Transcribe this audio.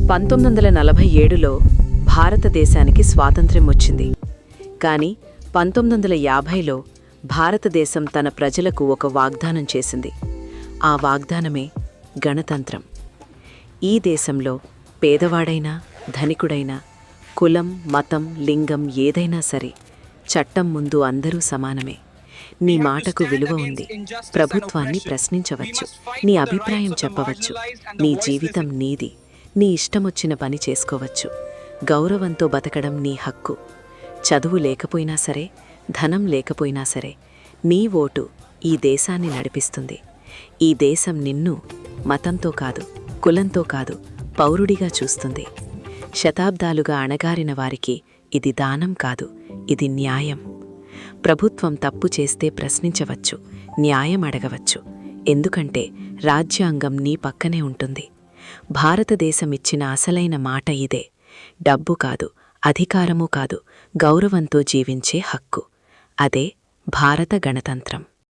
1947లో భారతదేశానికి స్వాతంత్ర్యం వచ్చింది. కానీ 1950లో భారతదేశం తన ప్రజలకు ఒక వాగ్దానం చేసింది. ఆ వాగ్దానమే గణతంత్రం. ఈ దేశంలో పేదవాడైనా ధనికుడైనా, కులం, మతం, లింగం ఏదైనా సరే చట్టం ముందు అందరూ సమానమే. నీ మాటకు విలువ ఉంది. ప్రభుత్వాన్ని ప్రశ్నించవచ్చు, నీ అభిప్రాయం చెప్పవచ్చు, నీ జీవితం నీది. నీ ఇష్టమొచ్చిన పని చేసుకోవచ్చు. గౌరవంతో బతకడం నీ హక్కు. చదువు లేకపోయినా సరే, ధనం లేకపోయినా సరే, నీ ఓటు ఈ దేశాన్ని నడిపిస్తుంది. ఈ దేశం నిన్ను మతంతో కాదు, కులంతో కాదు, పౌరుడిగా చూస్తుంది. శతాబ్దాలుగా అణగారిన వారికి ఇది దానం కాదు, ఇది న్యాయం. ప్రభుత్వం తప్పు చేస్తే ప్రశ్నించవచ్చు, న్యాయం అడగవచ్చు. ఎందుకంటే రాజ్యాంగం నీ పక్కనే ఉంటుంది. భారతదేశమిచ్చిన అసలైన మాట ఇదే. డబ్బు కాదు, అధికారము కాదు, గౌరవంతో జీవించే హక్కు. అదే భారత గణతంత్రం.